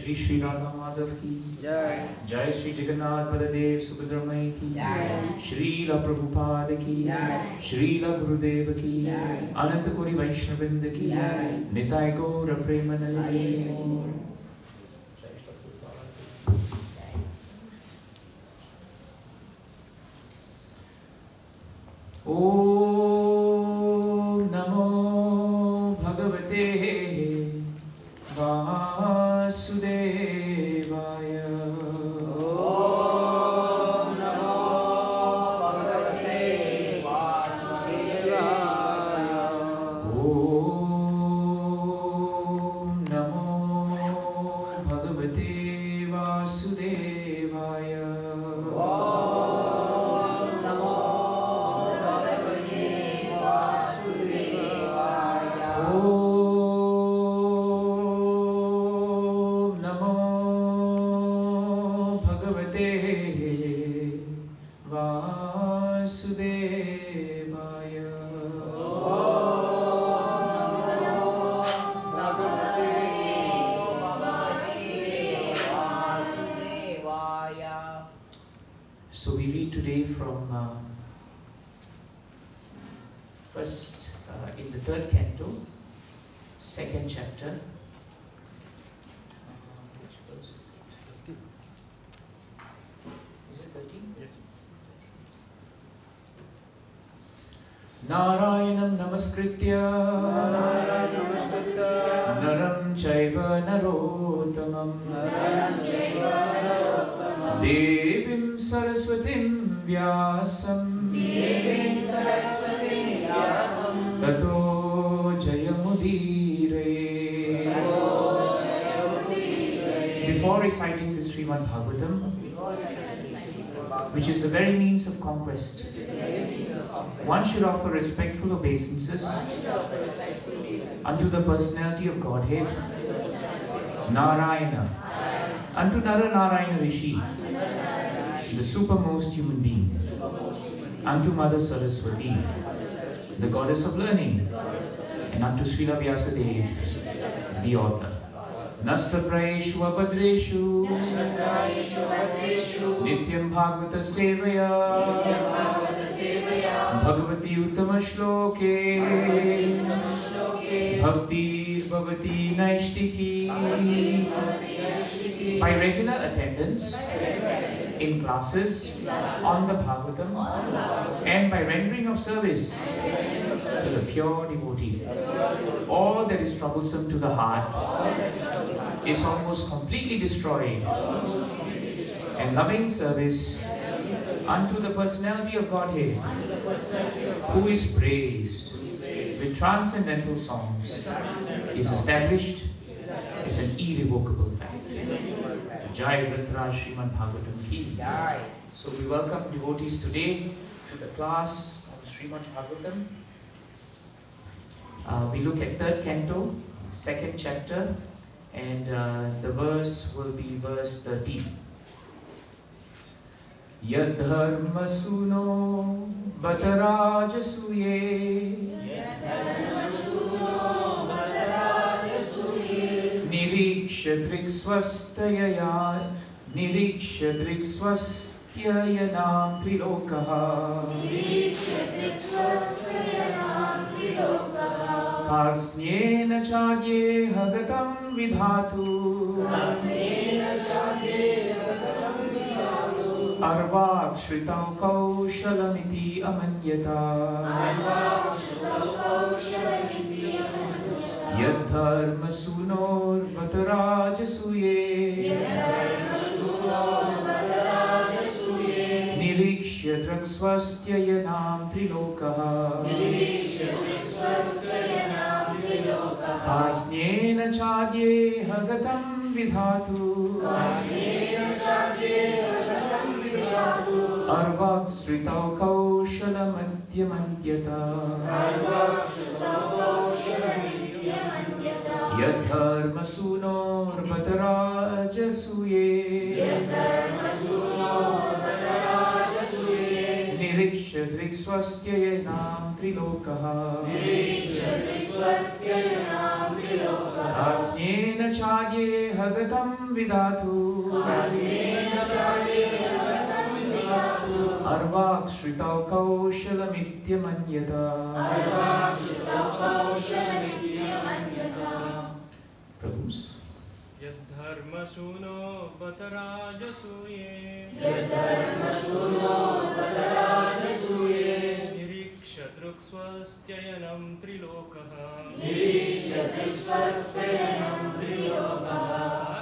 Shri Shri Radha Madhav ki Jai. Jai Shri Jagannath Baladev Subhadramai ki Jai. Shri La Prabhupada ki Jai. Shri La Gurudeva ki Jai. Ananta Kori Vaishnavinda ki Jai. Nitai Gaura Premanande. Om Namo Bhagavate Vasudevaya. Om Namo Bhagavate Vasudevaya. Om Namo Bhagavate Vasudevaya. Om Namo Bhagavate Vasudevaya. Om Namo Bhagavate Vasudevaya. So we read today from first in the third canto, second chapter. Which verse is it? Is it 13? Yes. Narayanam namaskritya naram chaiva narottamam devim saraswatim vyasam tato jayamudire. Before reciting the Srimad Bhagavatam, which is the very means of conquest, one should offer respectful obeisances unto the personality of Godhead, Narayana, unto Nara Narayana Rishi, the supermost human being, unto Mother Saraswati, the goddess of learning, and unto Srila Vyasadeva, the author. Nasta Praeshu Abhadreshu Nityam Bhagavata Sevaya Bhagavati Uttama Shloke Bhakti Bhavati Naishtiki. By regular attendance in classes on the Bhagavatam and by rendering of service to the pure devotee, all that is troublesome to the heart is almost completely destroyed, and loving service unto the personality of Godhead, who is praised with transcendental songs, is established as an irrevocable fact. Jai Vritra Srimad Bhagavatam ki. So we welcome devotees today to the class of Srimad Bhagavatam. We look at third canto, second chapter, and the verse will be verse 13. Yadharma suno batarajasuye Niriksha driksvastayanam trilokaha Karsnyena chadye hagatam vidhatu Arvak shritau kaushalamiti amanyata Yadharma sunor batarajasuye Nirikshya draksvastayanam trilokaha Asnyena chadye hagatam vidhatu Arvak sritau kaushalamantyamantyata Yadharma sunor batarajasuye Nirikshya drikswastyayanam trilokaha. Asnena chadye hagatam vidatu. Arvak shritau kaushalamithya Prabhus. Yadharmasuno batarajasuye Nirikshatrukswastyayanam trilokaha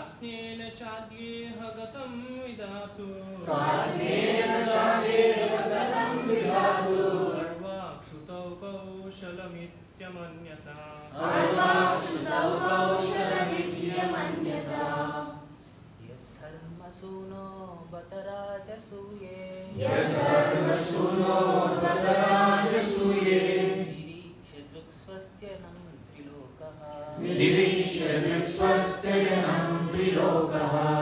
Asnena chadye hagatam vidatu Arvak shrutau kaushalamithyamanyata Yadharmasuno batarajasuye Nirikshatrukswastyayanam trilokaha.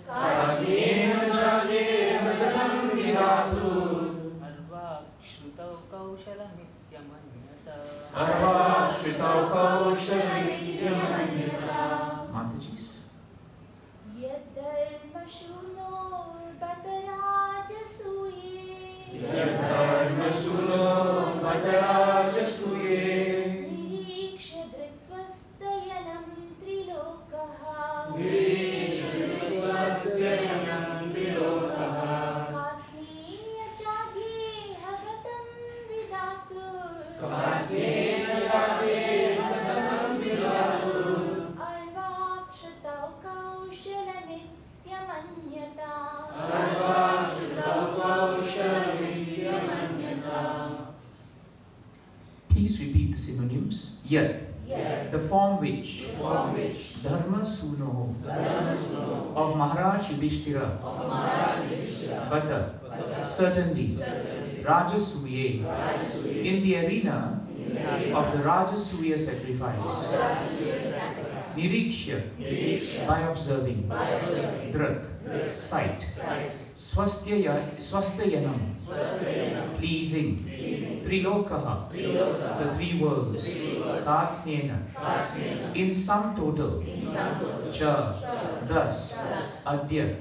Asnena chadye hagatam vidatu Arvak shrutau kaushalamithya Mataji's. Yadharmasuno batarajasuye Nirikshadrikswastyayanam trilokaha Asnena chadye hagatam vidatu Arvak shrutau kaushalamithya Please repeat the synonyms. Yat, the form which, Dharma Suno, of Maharaj Yudhishthira, Bata, certainly, Rajasuye, in the arena of the Rajasuya sacrifice, Nirikshya, by observing, Drak, sight, Swastyayanam, pleasing, Trilokaha, the three worlds, Katsnena, in sum total, Cha, thus, Adya,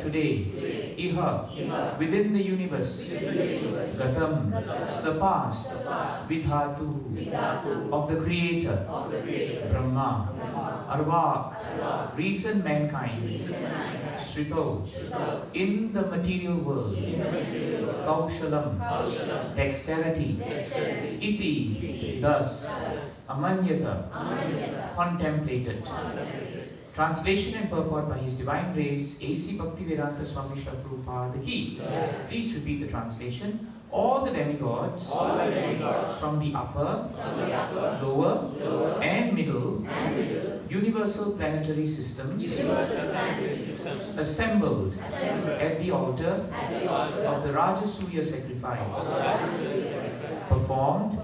today, Iha, within the universe, Gatam, surpassed, Vidhatu, of the Creator, Brahma, Arvak, recent mankind, Shrito, in the material world, Kaushalam, dexterity, Iti, thus, Amanyata, contemplated. Translation and purport by His Divine Grace, A.C. Bhaktivedanta Swami Srila Prabhupada Ki. Please repeat the translation. All the demigods, from the upper, lower, and middle, universal planetary systems, assembled at the altar of the Rajasuya sacrifice, performed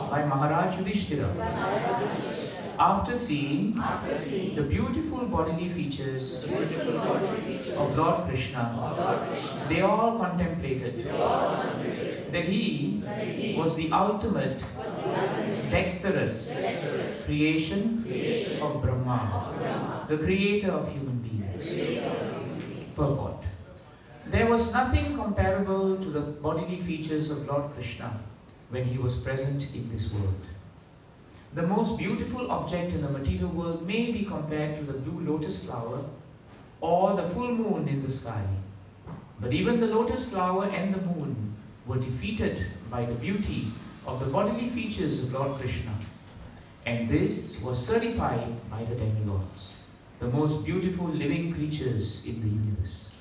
by Maharaj Yudhishthira. After seeing the beautiful bodily features of Lord Krishna, they all contemplated that He was the ultimate dexterous creation of Brahma, the creator of human beings. Purport. There was nothing comparable to the bodily features of Lord Krishna when He was present in this world. The most beautiful object in the material world may be compared to the blue lotus flower or the full moon in the sky. But even the lotus flower and the moon were defeated by the beauty of the bodily features of Lord Krishna. And this was certified by the demigods, the most beautiful living creatures in the universe.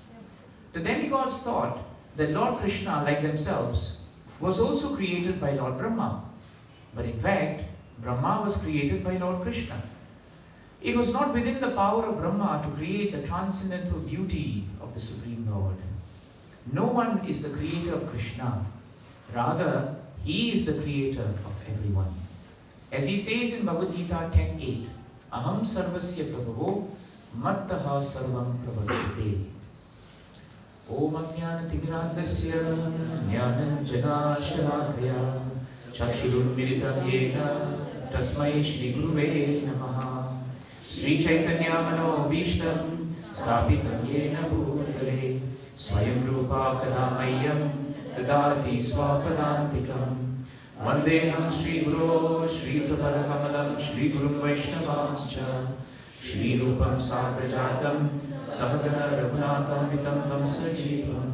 The demigods thought that Lord Krishna, like themselves, was also created by Lord Brahma. But in fact, Brahma was created by Lord Krishna. It was not within the power of Brahma to create the transcendental beauty of the Supreme Lord. No one is the creator of Krishna. Rather, He is the creator of everyone. As He says in Bhagavad Gita 10:8, Aham sarvasya prabhavo mattaha sarvam pravartate. Om Ajnana-timirandasya Jnananjana-shalakaya Chakshurunmilitam yena Tasmai Shri Guruve Namaha. Sri Chaitanya Manobhishtam Sthapitam yena bhutale Swayam Rupa Kadamayyam Dadati Swapadantikam. Vandeham Shri Guru Shri Tupadakamalam Shri Gurum Vaishnavamscha Shri Rupam Sagrajatam Sahagana Raghunatham Vitam Tam Sajivam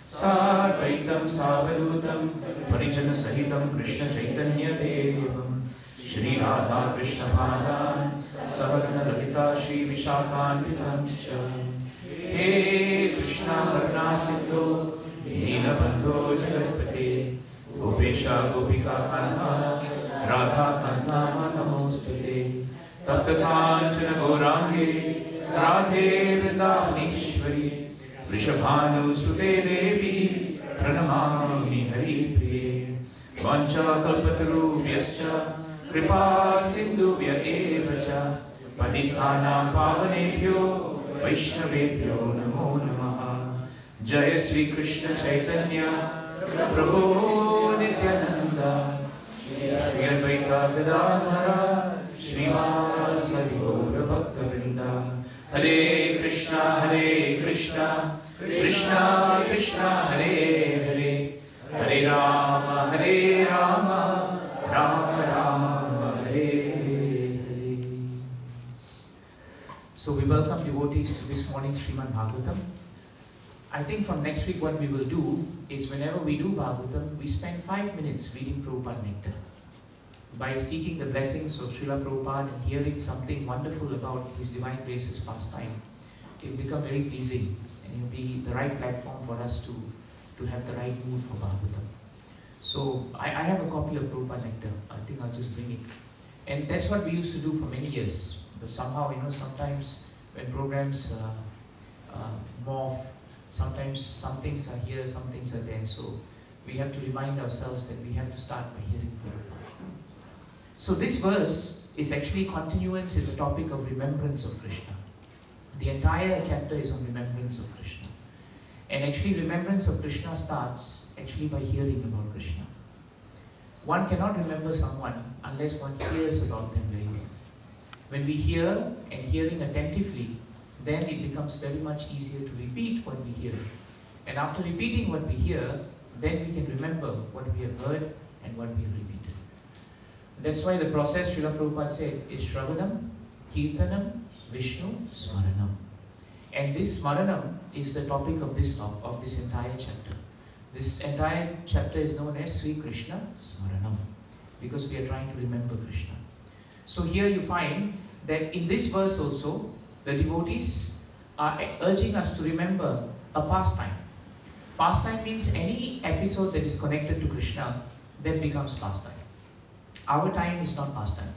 Sarvaitam Savadutam Parijana Sahitam Krishna Chaitanya Devam Shri Radha Krishna Padan Sahagana Lalita Shri Vishakhan Vitamscha. He Krishna Karna Sindhu Dina Bandho Jagatpate Gopesha Gopika Kantha Radha Kantha Namostute Tapta Kanchana Gaurangi Radhe Vrindavaneshwari Vrishabhanu Sute Devi Pranamami Hari Priye Vancha Kalpatarubhyascha Kripa Sindhubhya Evacha Patithanam Pavanebhyo Vaishnavebhyo Namo Namaha. Jaya Sri Krishna Chaitanya Prabhu Nityananda Shri Advaita Gadadhara Srivasadi Gaura Bhakta Vrinda. Hare Krishna Krishna Krishna Hare Hare Hare Rama Rama Rama Hare Hare. So we welcome devotees to this morning's Srimad Bhagavatam. I think from next week what we will do is whenever we do Bhagavatam, we spend 5 minutes reading Prabhupada Nectar. By seeking the blessings of Srila Prabhupada and hearing something wonderful about His Divine Grace's pastime, it will become very pleasing and it will be the right platform for us to have the right mood for Bhagavatam. So I have a copy of Prabhupada Nectar. I think I'll just bring it. And that's what we used to do for many years. But somehow, sometimes when programs morph, sometimes some things are here, some things are there. So we have to remind ourselves that we have to start by hearing Prabhupada. So this verse is actually continuance in the topic of remembrance of Krishna. The entire chapter is on remembrance of Krishna. And actually remembrance of Krishna starts actually by hearing about Krishna. One cannot remember someone unless one hears about them very well. When we hear and hearing attentively, then it becomes very much easier to repeat what we hear. And after repeating what we hear, then we can remember what we have heard and what we have repeated. That's why the process, Srila Prabhupada said, is Shravanam, Kirtanam, Vishnu, Smaranam. And this Smaranam is the topic of this entire chapter. This entire chapter is known as Sri Krishna Smaranam, because we are trying to remember Krishna. So here you find that in this verse also, the devotees are urging us to remember a pastime. Pastime means any episode that is connected to Krishna, then becomes pastime. Our time is not pastime,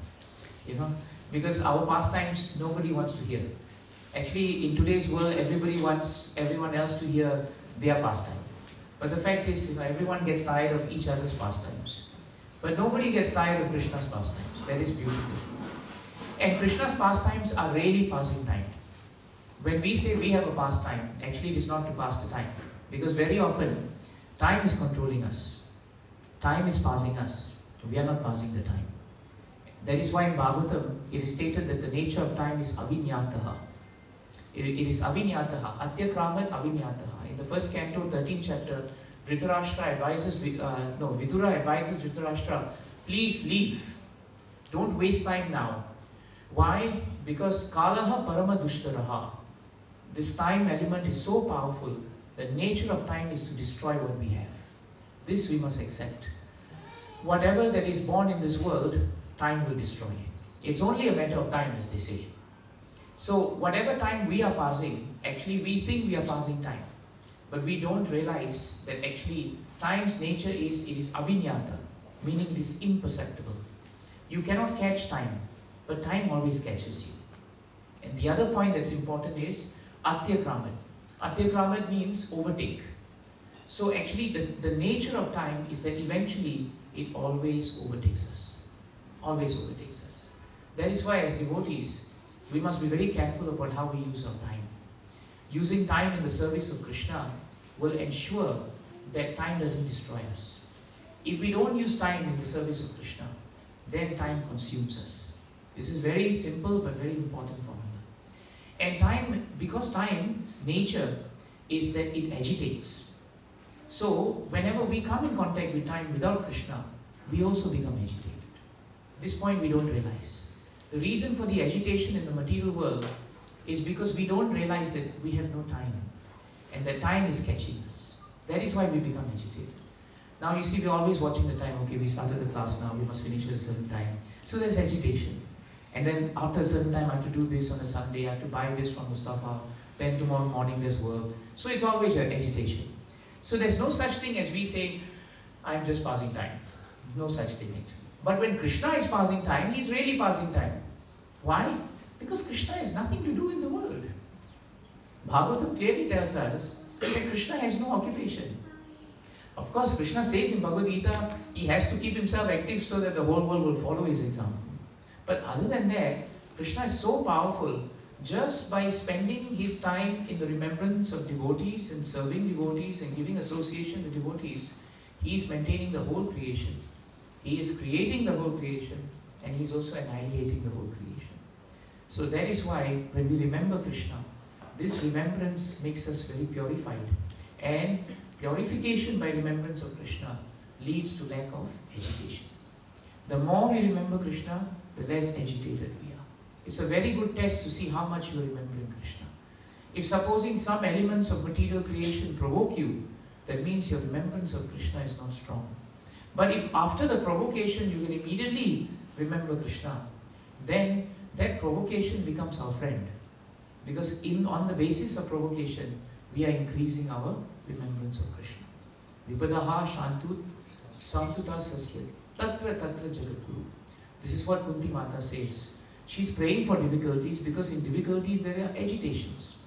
because our pastimes nobody wants to hear. Actually, in today's world, everybody wants everyone else to hear their pastime. But the fact is, everyone gets tired of each other's pastimes. But nobody gets tired of Krishna's pastimes. That is beautiful. And Krishna's pastimes are really passing time. When we say we have a pastime, actually it is not to pass the time. Because very often, time is controlling us. Time is passing us. We are not passing the time. That is why in Bhagavatam, it is stated that the nature of time is avinyataha. It is avinyataha, atyakramat avinyataha. In the first canto, 13th chapter, Vidura advises Dhritarashtra, please leave. Don't waste time now. Why? Because kalaha parama dushtaraha. This time element is so powerful. The nature of time is to destroy what we have. This we must accept. Whatever that is born in this world, time will destroy. It's only a matter of time, as they say. So whatever time we are passing, actually we think we are passing time. But we don't realize that actually time's nature is, it is avinyata, meaning it is imperceptible. You cannot catch time, but time always catches you. And the other point that's important is atyakramat. Atyakramat means overtake. So actually the nature of time is that eventually it always overtakes us. Always overtakes us. That is why as devotees, we must be very careful about how we use our time. Using time in the service of Krishna will ensure that time doesn't destroy us. If we don't use time in the service of Krishna, then time consumes us. This is very simple but very important formula. And time, because time's nature is that it agitates. So, whenever we come in contact with time without Krishna, we also become agitated. This point we don't realize. The reason for the agitation in the material world is because we don't realize that we have no time and that time is catching us. That is why we become agitated. Now you see, we're always watching the time. Okay, we started the class now, we must finish at a certain time. So there's agitation. And then after a certain time, I have to do this on a Sunday, I have to buy this from Mustafa, then tomorrow morning there's work. So it's always an agitation. So there's no such thing as we say, I'm just passing time. No such thing actually. But when Krishna is passing time, he's really passing time. Why? Because Krishna has nothing to do in the world. Bhagavatam clearly tells us that Krishna has no occupation. Of course, Krishna says in Bhagavad Gita, he has to keep himself active so that the whole world will follow his example. But other than that, Krishna is so powerful, just by spending his time in the remembrance of devotees and serving devotees and giving association with devotees, he is maintaining the whole creation. He is creating the whole creation and he is also annihilating the whole creation. So that is why when we remember Krishna, this remembrance makes us very purified. And purification by remembrance of Krishna leads to lack of agitation. The more we remember Krishna, the less agitated we are. It's a very good test to see how much you are remembering Krishna. If supposing some elements of material creation provoke you, that means your remembrance of Krishna is not strong. But if after the provocation you can immediately remember Krishna, then that provocation becomes our friend. Because on the basis of provocation, we are increasing our remembrance of Krishna. Vipadaha santuta sasya tatra tatra jagadguru. This is what Kunti Mata says. She's praying for difficulties because in difficulties there are agitations.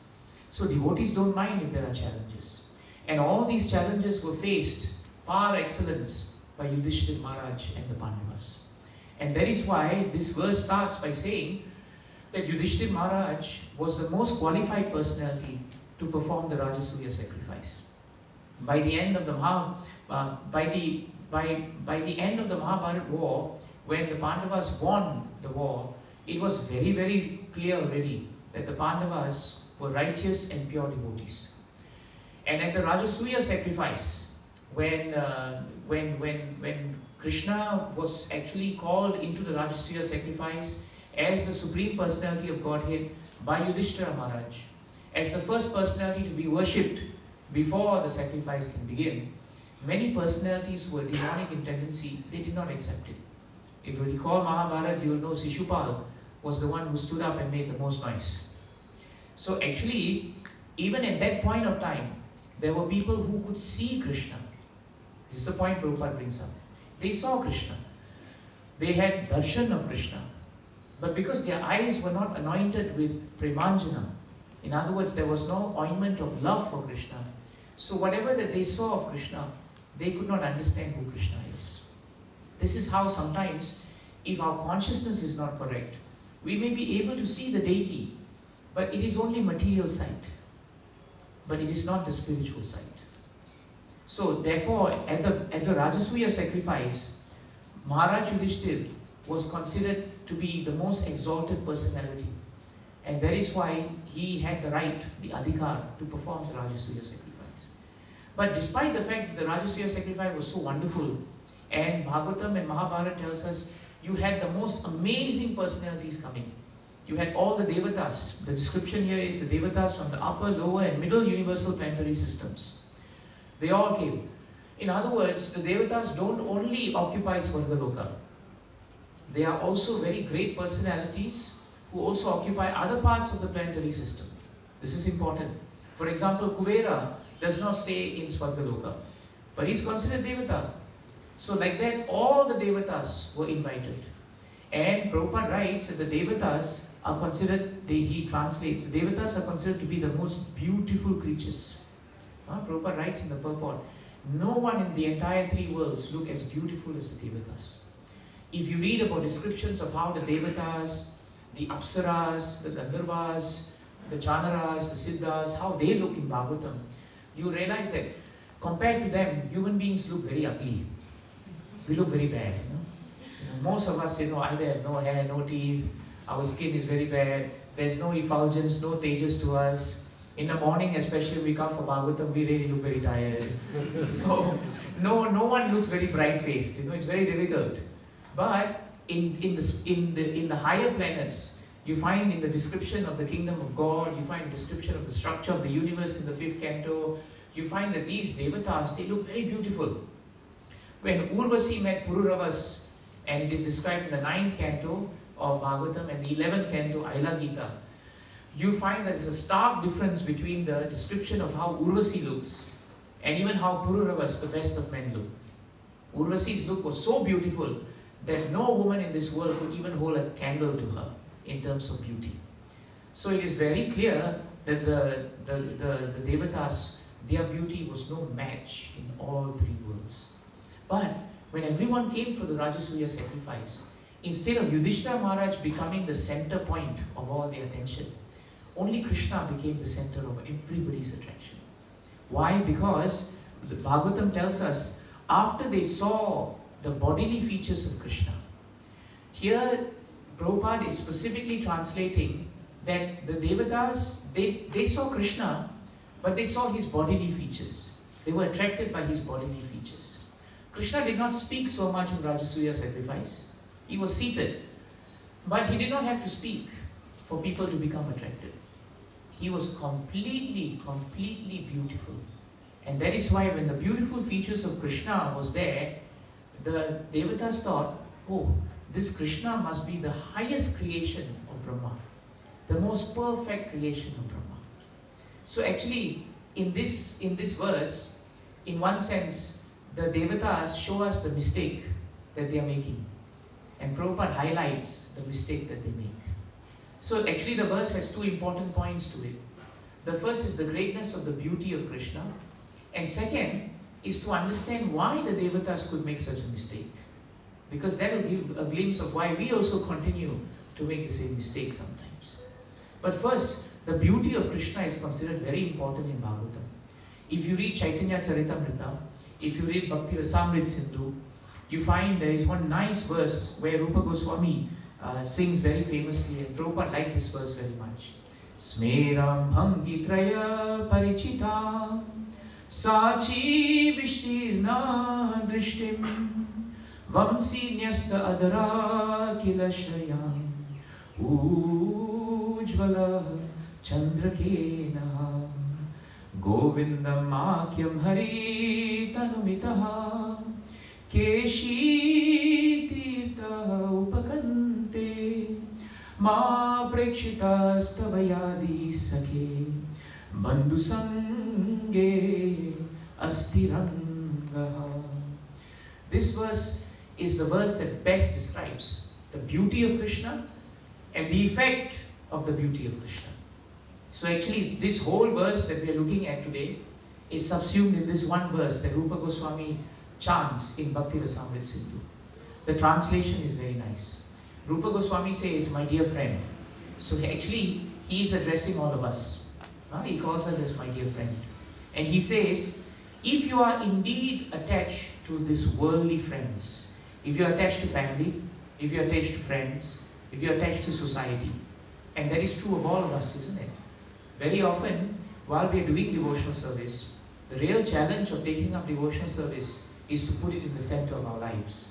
So devotees don't mind if there are challenges. And all these challenges were faced par excellence by Yudhishthira Maharaj and the Pandavas. And that is why this verse starts by saying that Yudhishthira Maharaj was the most qualified personality to perform the Rajasuya sacrifice. By the end of the end of the Mahabharata war, when the Pandavas won the war, it was very, very clear already that the Pandavas were righteous and pure devotees. And at the Rajasuya sacrifice, when Krishna was actually called into the Rajasuya sacrifice as the Supreme Personality of Godhead by Yudhishthira Maharaj, as the first personality to be worshipped before the sacrifice can begin, many personalities who were demonic in tendency, they did not accept it. If you recall Mahabharata, you will know Shishupal was the one who stood up and made the most noise. So actually, even at that point of time, there were people who could see Krishna. This is the point Prabhupada brings up. They saw Krishna. They had darshan of Krishna. But because their eyes were not anointed with premanjana, in other words, there was no ointment of love for Krishna, so whatever that they saw of Krishna, they could not understand who Krishna is. This is how sometimes, if our consciousness is not correct, we may be able to see the deity, but it is only material sight. But it is not the spiritual sight. So therefore, at the Rajasuya sacrifice, Maharaj Yudhishthira was considered to be the most exalted personality. And that is why he had the right, the adhikar, to perform the Rajasuya sacrifice. But despite the fact that the Rajasuya sacrifice was so wonderful, and Bhagavatam and Mahabharata tells us, you had the most amazing personalities coming. You had all the Devatas. The description here is the Devatas from the upper, lower and middle universal planetary systems. They all came. In other words, the Devatas don't only occupy Swargaloka. They are also very great personalities who also occupy other parts of the planetary system. This is important. For example, Kuvera does not stay in Swargaloka, but he is considered Devata. So like that, all the Devatas were invited. And Prabhupada writes that the Devatas are considered, he translates, the Devatas are considered to be the most beautiful creatures. Prabhupada writes in the purport, no one in the entire three worlds look as beautiful as the Devatas. If you read about descriptions of how the Devatas, the Apsaras, the Gandharvas, the Chanaras, the Siddhas, how they look in Bhagavatam, you realize that compared to them, human beings look very ugly. We look very bad, Most of us, either have no hair, no teeth, our skin is very bad, there's no effulgence, no tejas to us. In the morning, especially when we come for Bhagavatam, we really look very tired. So, no one looks very bright-faced, it's very difficult. But in the higher planets, you find in the description of the kingdom of God, you find description of the structure of the universe in the 5th canto, you find that these devatas, they look very beautiful. When Urvasi met Pururavas, and it is described in the 9th canto of Bhagavatam and the 11th canto, Aila Gita, you find that there's a stark difference between the description of how Urvasi looks and even how Pururavas, the best of men, look. Urvasi's look was so beautiful that no woman in this world could even hold a candle to her in terms of beauty. So it is very clear that the devatas, their beauty was no match in all 3 worlds. But when everyone came for the Rajasuya sacrifice, instead of Yudhishthira Maharaj becoming the center point of all the attention, only Krishna became the center of everybody's attraction. Why? Because the Bhagavatam tells us, after they saw the bodily features of Krishna, here Prabhupada is specifically translating that the devatas, they saw Krishna, but they saw his bodily features. They were attracted by his bodily features. Krishna did not speak so much in Rajasuya sacrifice. He was seated, but he did not have to speak for people to become attracted. He was completely beautiful. And that is why when the beautiful features of Krishna was there, the devatas thought, oh, this Krishna must be the highest creation of Brahma, the most perfect creation of Brahma. So actually, in this verse, in one sense, the devatas show us the mistake that they are making. And Prabhupada highlights the mistake that they make. So actually the verse has 2 important points to it. The first is the greatness of the beauty of Krishna. And second is to understand why the devatas could make such a mistake. Because that will give a glimpse of why we also continue to make the same mistake sometimes. But first, the beauty of Krishna is considered very important in Bhagavatam. If you read Chaitanya Charitamrita, if you read Bhakti Rasamrit Sindhu, you find there is one nice verse where Rupa Goswami sings very famously, and Prabhupada liked this verse very much. Smeram bhangi traya parichita sachi vishtirna drishtim vamsi nyasta adara kilashayam ujvala chandrakena govindam makyam hari tanumitaha keshi tirtha upakante ma prekshita stavayadi sakhe bandhu sange astirangaha. This verse is the verse that best describes the beauty of Krishna and the effect of the beauty of Krishna. So actually, this whole verse that we are looking at today is subsumed in this one verse that Rupa Goswami chants in Bhakti Rasamrit Sindhu. The translation is very nice. Rupa Goswami says, my dear friend. So actually, he is addressing all of us. He calls us as my dear friend. And he says, if you are indeed attached to these worldly friends, if you are attached to family, if you are attached to friends, if you are attached to society, and that is true of all of us, isn't it? Very often, while we are doing devotional service, the real challenge of taking up devotional service is to put it in the center of our lives.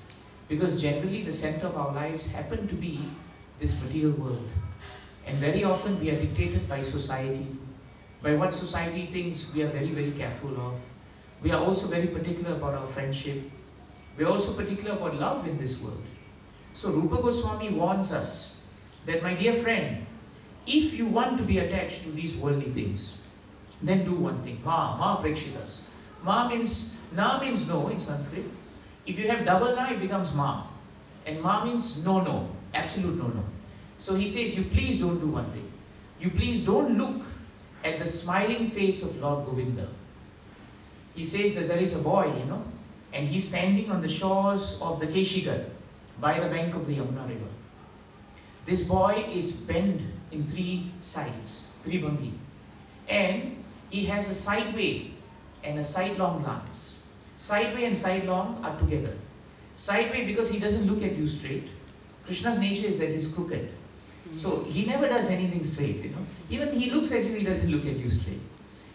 Because generally the center of our lives happen to be this material world. And very often we are dictated by society, by what society thinks we are very, very careful of. We are also very particular about our friendship. We are also particular about love in this world. So Rupa Goswami warns us that, my dear friend, if you want to be attached to these worldly things, then do one thing. Ma prekshitas. Na means no in Sanskrit. If you have double na, it becomes ma. And ma means no, absolute no. So he says, you please don't do one thing. You please don't look at the smiling face of Lord Govinda. He says that there is a boy, and he's standing on the shores of the Keshigar, by the bank of the Yamuna river. This boy is bent in 3 sides, 3 bhangi. And he has a sideway and a sidelong glance. Sideway and sidelong are together. Sideway because he doesn't look at you straight. Krishna's nature is that he's crooked. So he never does anything straight, Even he looks at you, he doesn't look at you straight.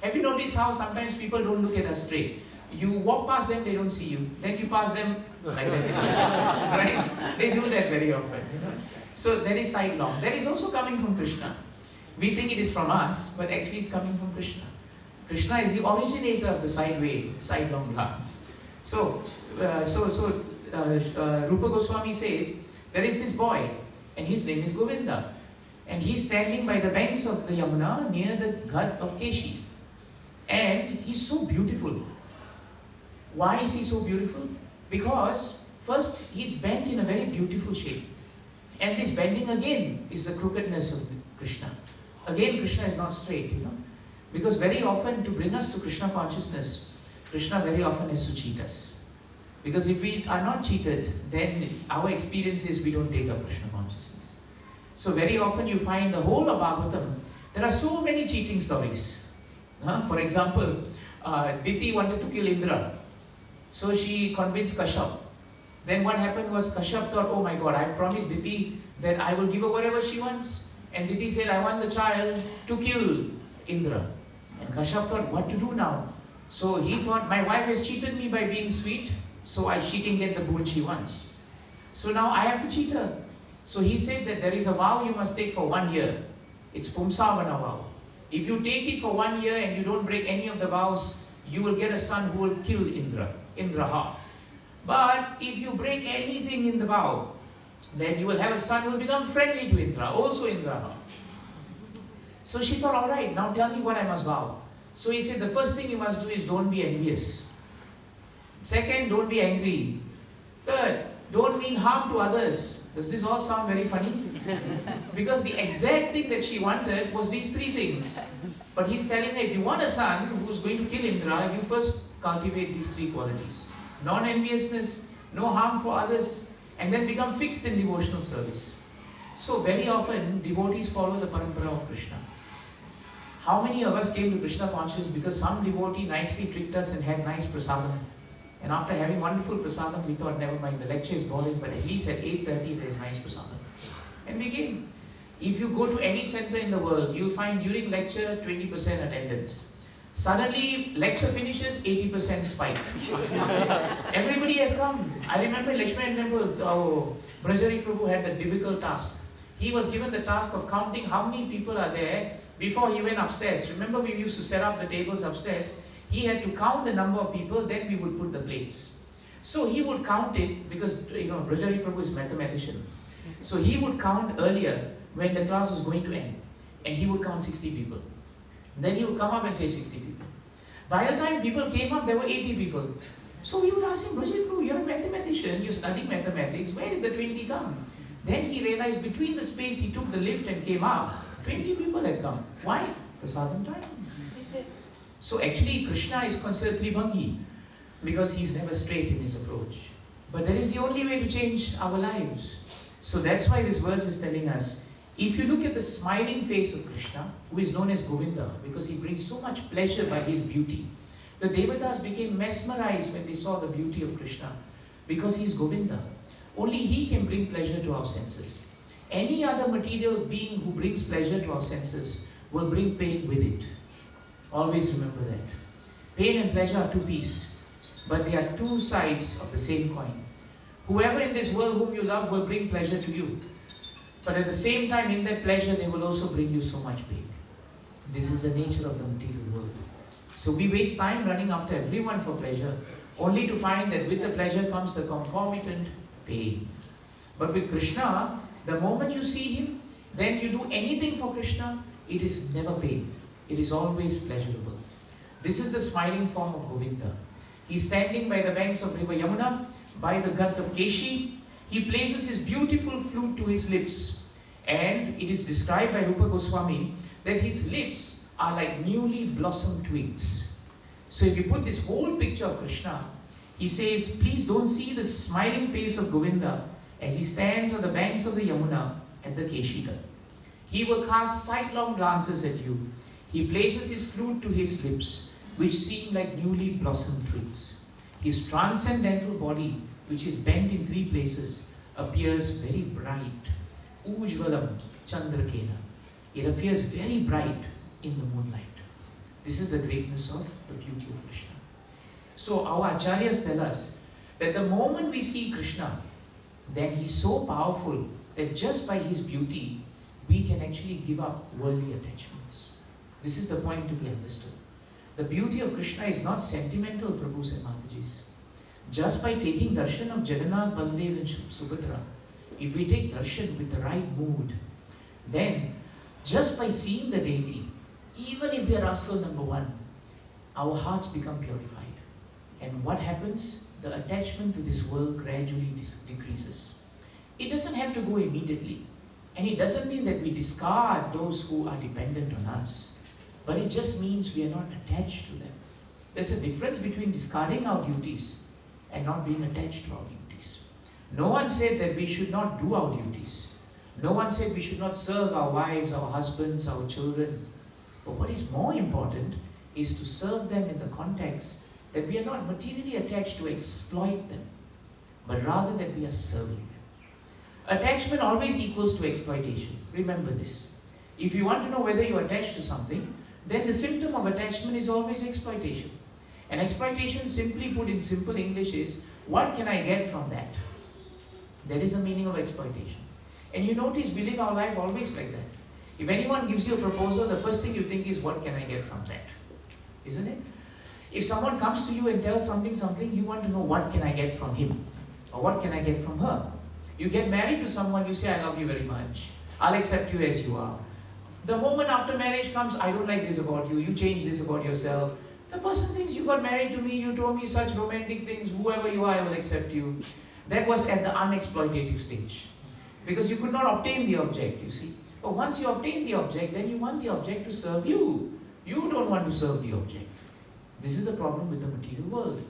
Have you noticed how sometimes people don't look at us straight? You walk past them, they don't see you. Then you pass them like that. Right? They do that very often, So there is sidelong. That is also coming from Krishna. We think it is from us, but actually it's coming from Krishna. Krishna is the originator of the sideway, sidelong glance. So Rupa Goswami says, there is this boy, and his name is Govinda. And he's standing by the banks of the Yamuna near the Ghat of Keshi. And he's so beautiful. Why is he so beautiful? Because first, he's bent in a very beautiful shape. And this bending again is the crookedness of Krishna. Again, Krishna is not straight, Because very often, to bring us to Krishna consciousness, Krishna very often has to cheat us. Because if we are not cheated, then our experience is we don't take up Krishna consciousness. So very often you find the whole of Bhagavatam, there are so many cheating stories. For example, Diti wanted to kill Indra. So she convinced Kashyap. Then what happened was Kashyap thought, oh my God, I promised Diti that I will give her whatever she wants. And Diti said, I want the child to kill Indra. And Kashyap thought, what to do now? So he thought, my wife has cheated me by being sweet, so she can get the boon she wants. So now I have to cheat her. So he said that there is a vow you must take for 1 year. It's Pumsavana vow. If you take it for 1 year and you don't break any of the vows, you will get a son who will kill Indraha. But if you break anything in the vow, then you will have a son who will become friendly to Indra, also Indraha. So she thought, all right, now tell me what I must vow. So he said, the first thing you must do is don't be envious. Second, don't be angry. Third, don't mean harm to others. Does this all sound very funny? Because the exact thing that she wanted was these 3 things. But he's telling her, if you want a son who's going to kill Indra, you first cultivate these 3 qualities. Non-enviousness, no harm for others, and then become fixed in devotional service. So very often, devotees follow the parampara of Krishna. How many of us came to Krishna consciousness because some devotee nicely tricked us and had nice prasadam? And after having wonderful prasadam, we thought, never mind, the lecture is boring, but at least at 8:30 there's nice prasadam. And we came. If you go to any center in the world, you'll find during lecture 20% attendance. Suddenly, lecture finishes, 80% spike. Everybody has come. I remember in Lakshman Temple, Brajari Provu had the difficult task. He was given the task of counting how many people are there before he went upstairs. Remember, we used to set up the tables upstairs. He had to count the number of people, then we would put the plates. So he would count it because, Brajari Prabhu is a mathematician. So he would count earlier when the class was going to end. And he would count 60 people. Then he would come up and say 60 people. By the time people came up, there were 80 people. So we would ask him, Brajari Prabhu, you're a mathematician, you're studying mathematics, where did the 20 come? Then he realized between the space he took the lift and came up, 20 people had come. Why? Prasadam time. So actually Krishna is considered Tribhangi because he's never straight in his approach. But that is the only way to change our lives. So that's why this verse is telling us, if you look at the smiling face of Krishna, who is known as Govinda, because he brings so much pleasure by his beauty, the Devatas became mesmerized when they saw the beauty of Krishna, because he is Govinda. Only he can bring pleasure to our senses. Any other material being who brings pleasure to our senses will bring pain with it. Always remember that. Pain and pleasure are 2 pieces, but they are 2 sides of the same coin. Whoever in this world whom you love will bring pleasure to you. But at the same time, in that pleasure, they will also bring you so much pain. This is the nature of the material world. So we waste time running after everyone for pleasure, only to find that with the pleasure comes the concomitant pain. But with Krishna, the moment you see him, then you do anything for Krishna, it is never pain. It is always pleasurable. This is the smiling form of Govinda. He's standing by the banks of river Yamuna, by the Ghat of Keshi. He places his beautiful flute to his lips. And it is described by Rupa Goswami that his lips are like newly blossomed twigs. So if you put this whole picture of Krishna, he says, please don't see the smiling face of Govinda as he stands on the banks of the Yamuna at the Keshi Ghat. He will cast sidelong glances at you. He places his flute to his lips. which seem like newly blossomed twigs. His transcendental body, which is bent in three places, appears very bright. Ujvalam Chandrakena. It appears very bright in the moonlight. This is the greatness of the beauty of Krishna. So our acharyas tell us that the moment we see Krishna, then he's so powerful that just by his beauty, we can actually give up worldly attachments. This is the point to be understood. The beauty of Krishna is not sentimental, Prabhus and Matajis. Just by taking darshan of Jagannath, Baldev and Subhadra, if we take darshan with the right mood, then just by seeing the deity, even if we are rascal number one, our hearts become purified. And what happens? The attachment to this world gradually decreases. It doesn't have to go immediately. And it doesn't mean that we discard those who are dependent on us. But it just means we are not attached to them. There's a difference between discarding our duties and not being attached to our duties. No one said that we should not do our duties. No one said we should not serve our wives, our husbands, our children. But what is more important is to serve them in the context that we are not materially attached to exploit them, but rather that we are serving them. Attachment always equals to exploitation. Remember this. If you want to know whether you are attached to something, then the symptom of attachment is always exploitation. And exploitation, simply put in simple English, is what can I get from that? That is the meaning of exploitation. And you notice we live our life always like that. If anyone gives you a proposal, the first thing you think is, what can I get from that? Isn't it? If someone comes to you and tells something, you want to know what can I get from him? Or what can I get from her? You get married to someone, you say, I love you very much. I'll accept you as you are. The moment after marriage comes, I don't like this about you, you change this about yourself. The person thinks, you got married to me, you told me such romantic things, whoever you are, I will accept you. That was at the unexploitative stage. Because you could not obtain the object, you see. But once you obtain the object, then you want the object to serve you. You don't want to serve the object. This is the problem with the material world.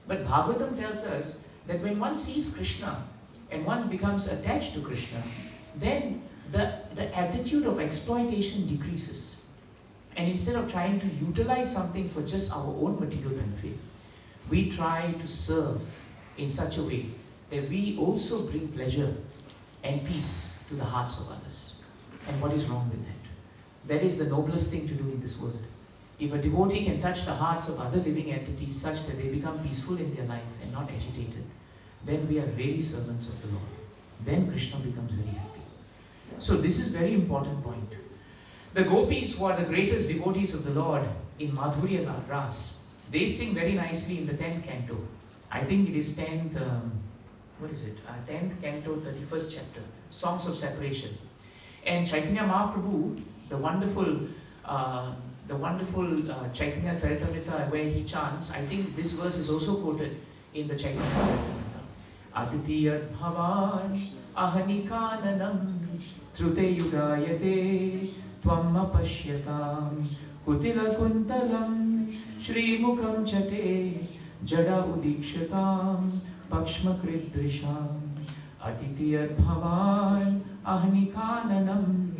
But Bhagavatam tells us that when one sees Krishna and one becomes attached to Krishna, then the attitude of exploitation decreases. And instead of trying to utilize something for just our own material benefit, we try to serve in such a way that we also bring pleasure and peace to the hearts of others. And what is wrong with that? That is the noblest thing to do in this world. If a devotee can touch the hearts of other living entities such that they become peaceful in their life and not agitated, then we are really servants of the Lord. Then Krishna becomes very happy. So this is very important point. The gopis, who are the greatest devotees of the Lord in Madhurya Ras, they sing very nicely in the 10th canto. I think it is 10th, 10th canto, 31st chapter, Songs of Separation. And Chaitanya Mahaprabhu, the wonderful Chaitanya Charitamrita, where he chants, I think this verse is also quoted in the Chaitanya Charitamrita. Atitiyat bhavan ahanikananam trute yugayate tvam apashyatam kutila kuntalam shri mukam chate jada udikshatam pakshma kridrisham atitiyat bhavan ahanikananam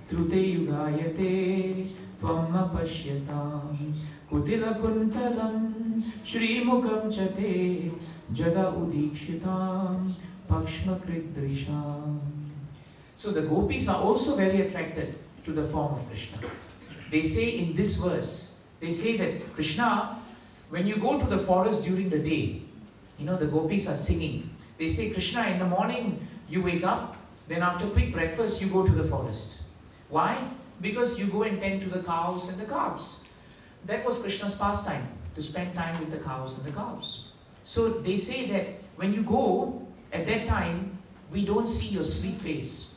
trute yugayate tvam apashyatam kutila kuntalam shri mukam chate jada udikshitam pakshma kridrisham. So the gopis are also very attracted to the form of Krishna. They say in this verse, they say that Krishna, when you go to the forest during the day, the gopis are singing. They say, Krishna, in the morning you wake up, then after quick breakfast you go to the forest. Why? Because you go and tend to the cows and the calves. That was Krishna's pastime, to spend time with the cows and the calves. So they say that when you go, at that time, we don't see your sweet face.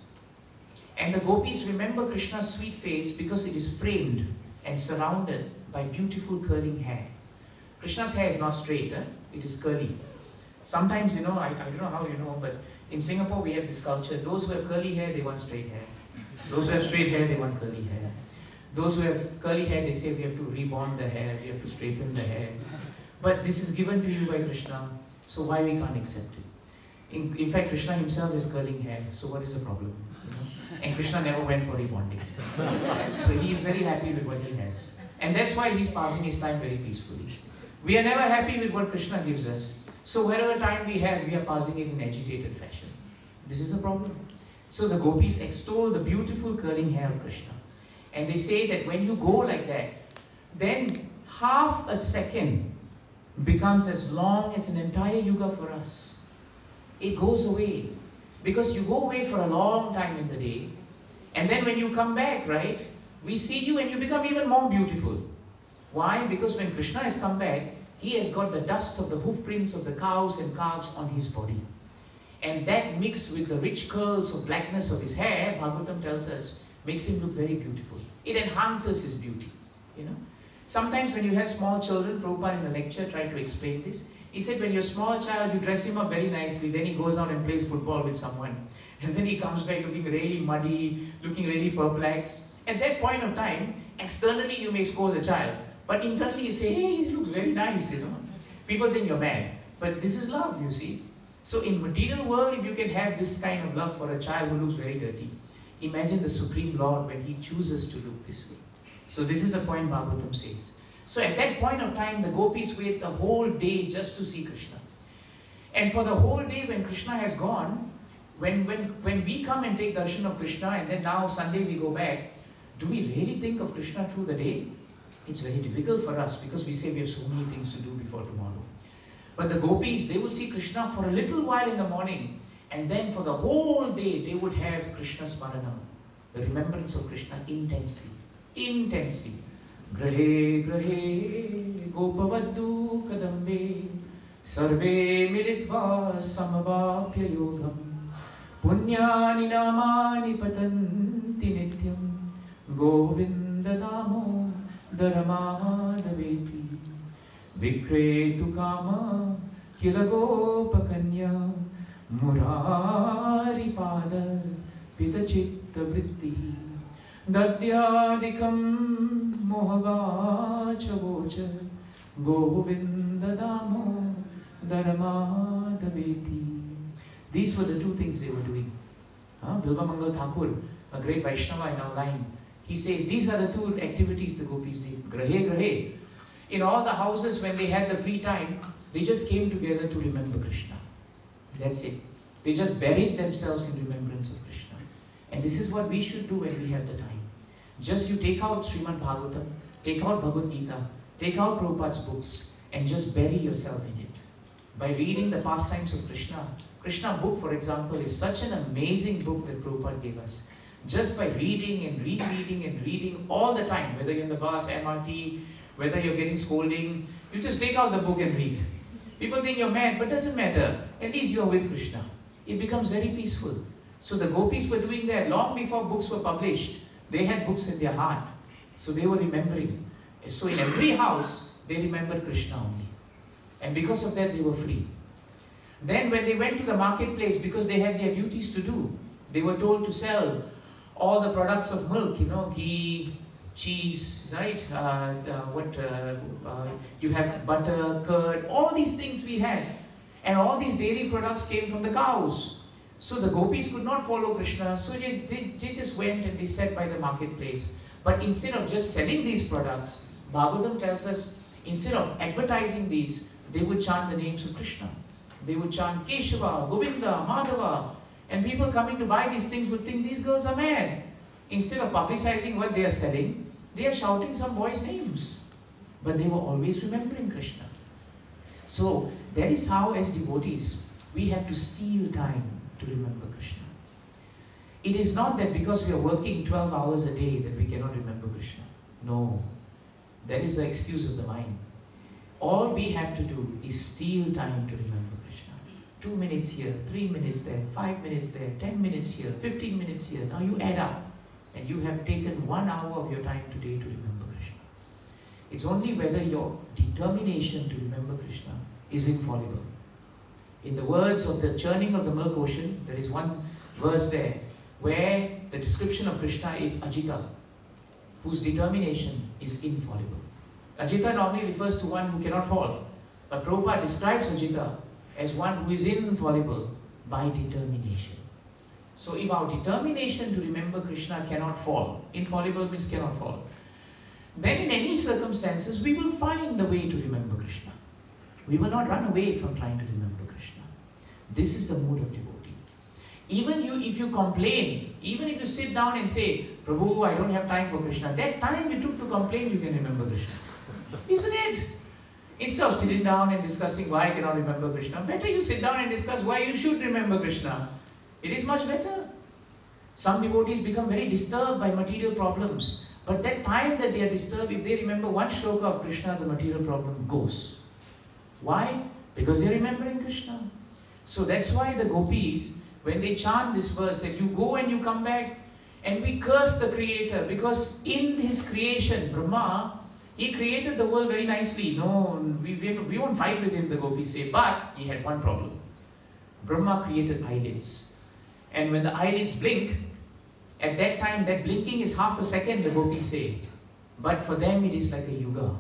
And the gopis remember Krishna's sweet face because it is framed and surrounded by beautiful curling hair. Krishna's hair is not straight, it is curly. Sometimes, I don't know how you know, but in Singapore we have this culture, those who have curly hair, they want straight hair. Those who have straight hair, they want curly hair. Those who have curly hair, they say we have to rebond the hair, we have to straighten the hair. But this is given to you by Krishna, so why we can't accept it? In fact, Krishna himself has curling hair, so what is the problem? And Krishna never went for rebonding. So he is very happy with what he has. And that's why he's passing his time very peacefully. We are never happy with what Krishna gives us. So whatever time we have, we are passing it in agitated fashion. This is the problem. So the gopis extol the beautiful curling hair of Krishna. And they say that when you go like that, then half a second becomes as long as an entire yuga for us. It goes away. Because you go away for a long time in the day, and then when you come back, right, we see you and you become even more beautiful. Why? Because when Krishna has come back, he has got the dust of the hoof prints of the cows and calves on his body. And that mixed with the rich curls of blackness of his hair, Bhagavatam tells us, makes him look very beautiful. It enhances his beauty. You know. Sometimes when you have small children, Prabhupada in a lecture tried to explain this. He said when you're a small child, you dress him up very nicely, then he goes out and plays football with someone. And then he comes back looking really muddy, looking really perplexed. At that point of time, externally you may scold the child, but internally you say, hey, he looks very nice, you know. People think you're mad. But this is love, you see. So in material world, if you can have this kind of love for a child who looks very dirty, imagine the Supreme Lord when he chooses to look this way. So this is the point Bhagavatam says. So at that point of time, the gopis wait the whole day just to see Krishna. And for the whole day when Krishna has gone, when we come and take darshan of Krishna and then now Sunday we go back, do we really think of Krishna through the day? It's very difficult for us because we say we have so many things to do before tomorrow. But the gopis, they will see Krishna for a little while in the morning, and then for the whole day they would have Krishna Smarana, the remembrance of Krishna intensely. Intensely. Grahe grahe gopavaddu kadambe sarve militva samavapya yogam punyani namani patanti nityam govinda namo daramadaveti vikretu kama kilagopakanya murari pada pitachitta vritti Dadyadikam mohavacha Govinda damo dharmadaveti. These were the two things they were doing. Bilva Mangal Thakur, a great Vaishnava in our line, he says these are the two activities the gopis did. Grahe grahe. In all the houses when they had the free time, they just came together to remember Krishna. That's it. They just buried themselves in remembrance of Krishna. And this is what we should do when we have the time. Just you take out Srimad Bhagavatam, take out Bhagavad Gita, take out Prabhupada's books, and just bury yourself in it. By reading the pastimes of Krishna. Krishna book, for example, is such an amazing book that Prabhupada gave us. Just by reading and rereading and reading all the time, whether you're in the bus, MRT, whether you're getting scolding, you just take out the book and read. People think you're mad, but it doesn't matter. At least you're with Krishna. It becomes very peaceful. So the gopis were doing that long before books were published. They had books in their heart. So they were remembering. So in every house, they remembered Krishna only. And because of that, they were free. Then when they went to the marketplace, because they had their duties to do, they were told to sell all the products of milk, ghee, cheese, right? You have butter, curd, all these things we had. And all these dairy products came from the cows. So the gopis could not follow Krishna, so they just went and they sat by the marketplace. But instead of just selling these products, Bhagavatam tells us, instead of advertising these, they would chant the names of Krishna. They would chant Keshava, Govinda, Madhava. And people coming to buy these things would think these girls are mad. Instead of publicizing what they are selling, they are shouting some boys' names. But they were always remembering Krishna. So that is how, as devotees, we have to steal time to remember Krishna. It is not that because we are working 12 hours a day that we cannot remember Krishna. No. That is the excuse of the mind. All we have to do is steal time to remember Krishna. 2 minutes here, 3 minutes there, 5 minutes there, 10 minutes here, 15 minutes here. Now you add up and you have taken 1 hour of your time today to remember Krishna. It's only whether your determination to remember Krishna is infallible. In the words of the churning of the milk ocean, there is one verse there where the description of Krishna is Ajita, whose determination is infallible. Ajita normally refers to one who cannot fall, but Prabhupada describes Ajita as one who is infallible by determination. So if our determination to remember Krishna cannot fall, infallible means cannot fall, then in any circumstances we will find the way to remember Krishna. We will not run away from trying to remember Krishna. This is the mood of devotee. Even if you complain, even if you sit down and say, Prabhu, I don't have time for Krishna, that time you took to complain, you can remember Krishna. Isn't it? Instead of sitting down and discussing why I cannot remember Krishna, better you sit down and discuss why you should remember Krishna. It is much better. Some devotees become very disturbed by material problems. But that time that they are disturbed, if they remember one shloka of Krishna, the material problem goes. Why? Because they are remembering Krishna. So that's why the gopis, when they chant this verse, that you go and you come back, and we curse the Creator, because in His creation, Brahma, He created the world very nicely. No, we won't fight with Him, the gopis say, but He had one problem. Brahma created eyelids. And when the eyelids blink, at that time, that blinking is half a second, the gopis say. But for them, it is like a yuga.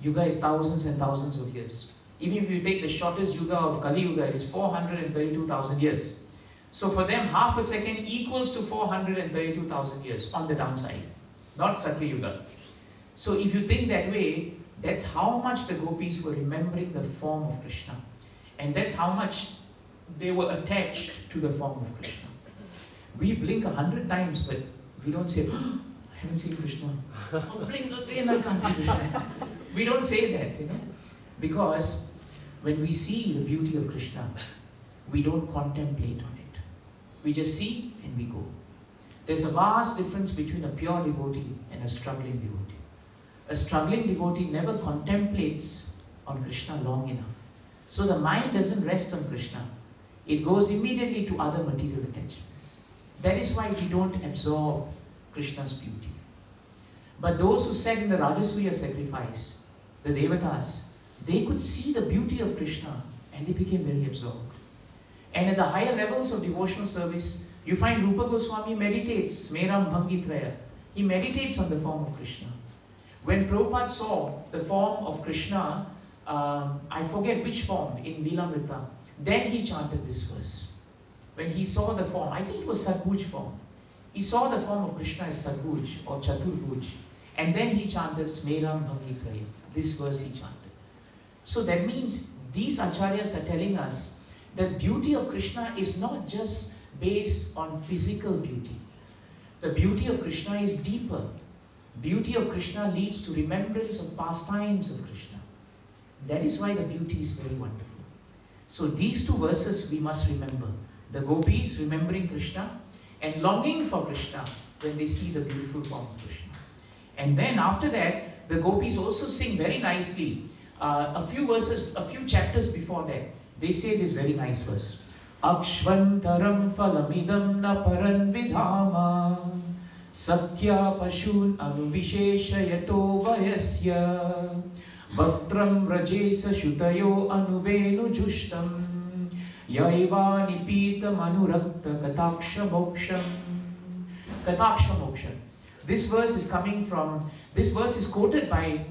Yuga is thousands and thousands of years. Even if you take the shortest yuga of Kali Yuga, it is 432,000 years. So for them, half a second equals to 432,000 years on the downside, not Satya Yuga. So if you think that way, that's how much the gopis were remembering the form of Krishna. And that's how much they were attached to the form of Krishna. We blink 100 times, but we don't say, oh, I haven't seen Krishna. Oh, blink again, I can't see Krishna. We don't say that, because when we see the beauty of Krishna, we don't contemplate on it. We just see and we go. There's a vast difference between a pure devotee and a struggling devotee. A struggling devotee never contemplates on Krishna long enough. So the mind doesn't rest on Krishna. It goes immediately to other material attachments. That is why we don't absorb Krishna's beauty. But those who sat in the Rajasuya sacrifice, the Devatas, they could see the beauty of Krishna and they became very absorbed. And at the higher levels of devotional service, you find Rupa Goswami meditates, Meram Bhangitraya. He meditates on the form of Krishna. When Prabhupada saw the form of Krishna, I forget which form in Lilamrita, then he chanted this verse. When he saw the form, I think it was Sadbhuj form. He saw the form of Krishna as Sadbhuj or Chaturbhuj. And then he chanted Smeram Bhangitraya. This verse he chanted. So that means these acharyas are telling us that beauty of Krishna is not just based on physical beauty. The beauty of Krishna is deeper. Beauty of Krishna leads to remembrance of pastimes of Krishna. That is why the beauty is very wonderful. So these two verses we must remember. The gopis remembering Krishna and longing for Krishna when they see the beautiful form of Krishna. And then after that, the gopis also sing very nicely. A few chapters before that, they say this very nice verse. Akshvantaram phalamidam na paran vidhama Sakya pashun anuvisheshayato vayasya Vaktram rajesa shutayo anuvenu jushtam Yaiva nipitam anurakta kataksha moksham. Kataksha moksham. This verse is quoted by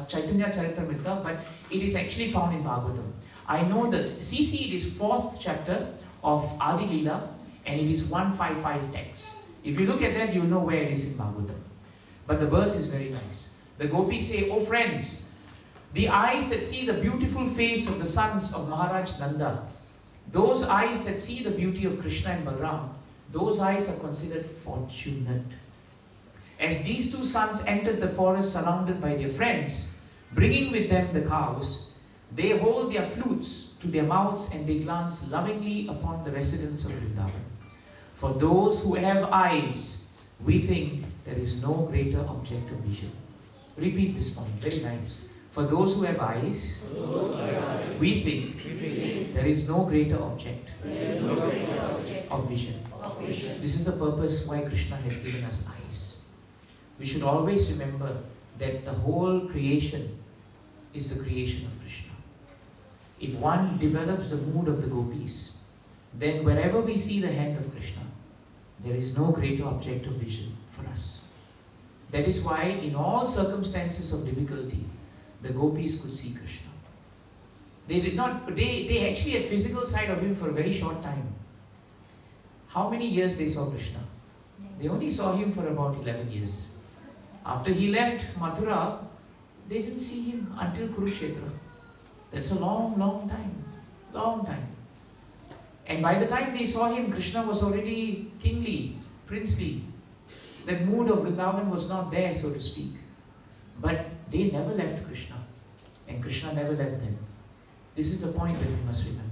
Chaitanya Charitamrita, but it is actually found in Bhagavatam. I know this. CC, it is 4th chapter of Adi Leela, and it is 155 text. If you look at that, you'll know where it is in Bhagavatam. But the verse is very nice. The gopis say, "Oh friends, the eyes that see the beautiful face of the sons of Maharaj Nanda, those eyes that see the beauty of Krishna and Balaram, those eyes are considered fortunate. As these two sons entered the forest surrounded by their friends, bringing with them the cows, they hold their flutes to their mouths and they glance lovingly upon the residents of Vrindavan. For those who have eyes, we think there is no greater object of vision." Repeat this point, very nice. For those who have eyes, we think there is no greater object of vision. This is the purpose why Krishna has given us eyes. We should always remember that the whole creation is the creation of Krishna. If one develops the mood of the gopis, then wherever we see the hand of Krishna, there is no greater object of vision for us. That is why in all circumstances of difficulty, the gopis could see Krishna. They actually had physical sight of him for a very short time. How many years they saw Krishna? They only saw him for about 11 years. after he left Mathura, they didn't see him until Kurukshetra. That's a long, long time. Long time. And by the time they saw him, Krishna was already kingly, princely. That mood of Vrindavan was not there, so to speak. But they never left Krishna. And Krishna never left them. This is the point that we must remember.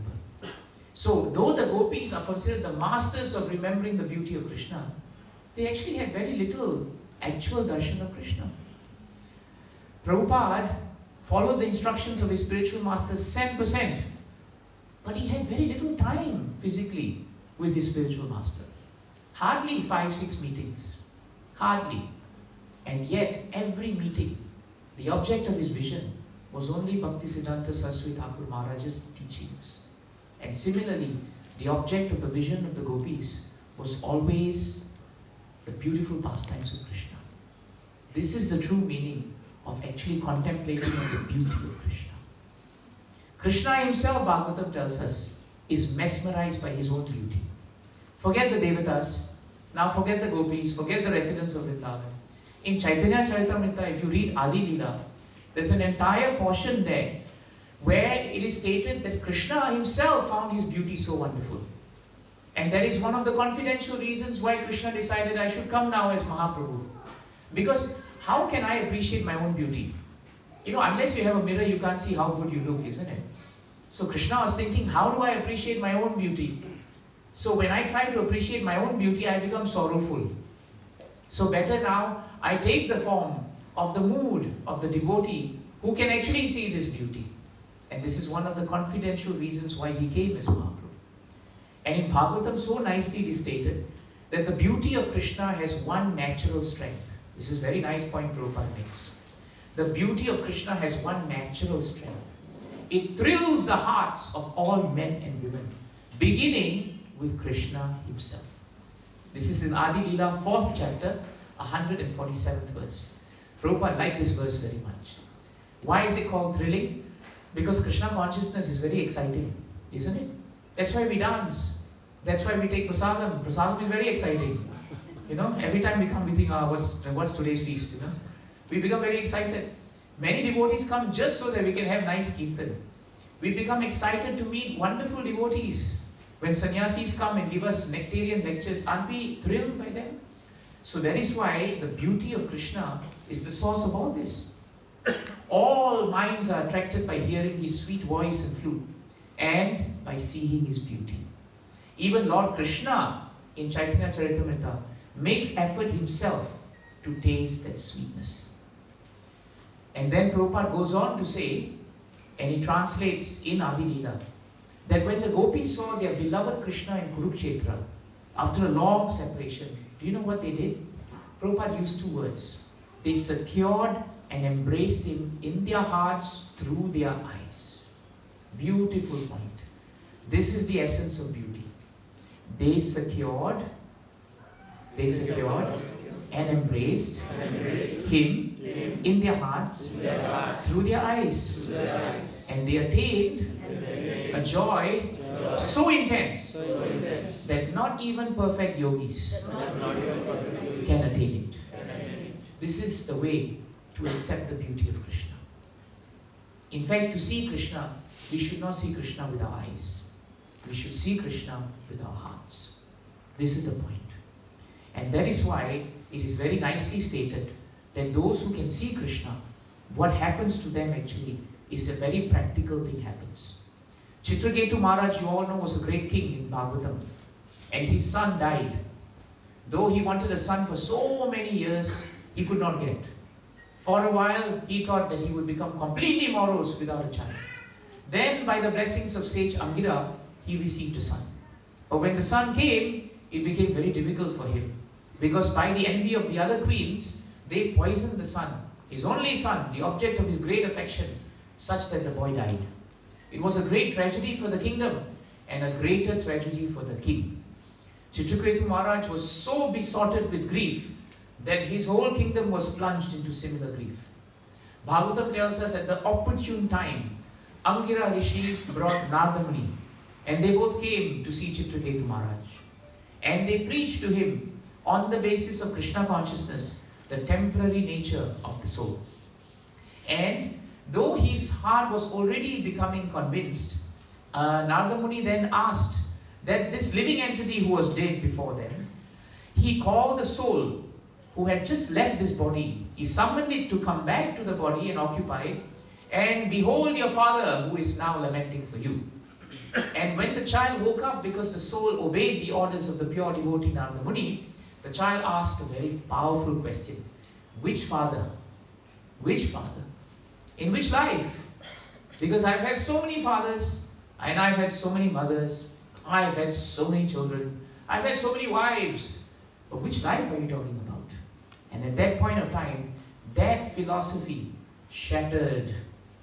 So, though the gopis are considered the masters of remembering the beauty of Krishna, they actually had very little actual darshan of Krishna. Prabhupada followed the instructions of his spiritual masters 100%. But he had very little time physically with his spiritual master. Hardly 5-6 meetings. Hardly. And yet, every meeting, the object of his vision was only Bhaktisiddhanta Saraswati Thakur Maharaj's teachings. And similarly, the object of the vision of the gopis was always the beautiful pastimes of Krishna. This is the true meaning of actually contemplating on the beauty of Krishna. Krishna himself, Bhagavatam tells us, is mesmerized by his own beauty. Forget the Devatas, now forget the gopis, forget the residents of Vrindavan. In Chaitanya Charitamrita, if you read Adi Leela, there's an entire portion there where it is stated that Krishna himself found his beauty so wonderful. And that is one of the confidential reasons why Krishna decided I should come now as Mahaprabhu. Because how can I appreciate my own beauty? You know, unless you have a mirror, you can't see how good you look, isn't it? So Krishna was thinking, how do I appreciate my own beauty? So when I try to appreciate my own beauty, I become sorrowful. So better now, I take the form of the mood of the devotee who can actually see this beauty. And this is one of the confidential reasons why he came as Mahaprabhu. And in Bhagavatam, so nicely it is stated that the beauty of Krishna has one natural strength. This is a very nice point Prabhupada makes. The beauty of Krishna has one natural strength. It thrills the hearts of all men and women, beginning with Krishna himself. This is in Adi Leela, 4th chapter, 147th verse. Prabhupada liked this verse very much. Why is it called thrilling? Because Krishna consciousness is very exciting, isn't it? That's why we dance. That's why we take prasadam. Prasadam is very exciting. You know, every time we come, we think, what's today's feast, you know? We become very excited. Many devotees come just so that we can have nice kirtan. We become excited to meet wonderful devotees. When sannyasis come and give us nectarian lectures, aren't we thrilled by them? So that is why the beauty of Krishna is the source of all this. All minds are attracted by hearing his sweet voice and flute and by seeing his beauty. Even Lord Krishna in Chaitanya Charitamrita makes effort himself to taste that sweetness. And then Prabhupada goes on to say, and he translates in Adi Leela, that when the gopis saw their beloved Krishna in Kurukshetra, after a long separation, do you know what they did? Prabhupada used 2 words. They secured and embraced him in their hearts through their eyes. Beautiful point. This is the essence of beauty. They secured and embraced him in their hearts through their eyes. And they attained a joy so intense that not even perfect yogis can attain it. This is the way to accept the beauty of Krishna. In fact, to see Krishna, we should not see Krishna with our eyes. We should see Krishna with our hearts. This is the point. And that is why it is very nicely stated that those who can see Krishna, what happens to them actually is a very practical thing happens. Chitraketu Maharaj, you all know, was a great king in Bhagavatam. And his son died. Though he wanted a son for so many years, he could not get. For a while, he thought that he would become completely morose without a child. Then, by the blessings of sage Angira, he received a son. But when the son came, it became very difficult for him. Because by the envy of the other queens, they poisoned the son, his only son, the object of his great affection, such that the boy died. It was a great tragedy for the kingdom and a greater tragedy for the king. Chitraketu Maharaj was so besotted with grief that his whole kingdom was plunged into similar grief. Bhagavatam tells us at the opportune time, Angira Rishi brought Narada Muni, and they both came to see Chitraketu Maharaj. And they preached to him on the basis of Krishna consciousness the temporary nature of the soul. And though his heart was already becoming convinced, Narada Muni then asked that this living entity who was dead before them, he called the soul who had just left this body. He summoned it to come back to the body and occupy it. And behold your father who is now lamenting for you. And when the child woke up, because the soul obeyed the orders of the pure devotee Narada Muni, the child asked a very powerful question. Which father? Which father? In which life? Because I've had so many fathers, and I've had so many mothers, I've had so many children, I've had so many wives. But which life are you talking about? And at that point of time, that philosophy shattered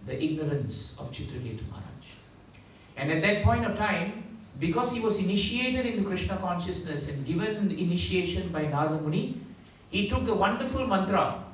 the ignorance of Chitraketu Maharaj. And at that point of time, because he was initiated into Krishna consciousness and given initiation by Narada Muni, he took the wonderful mantra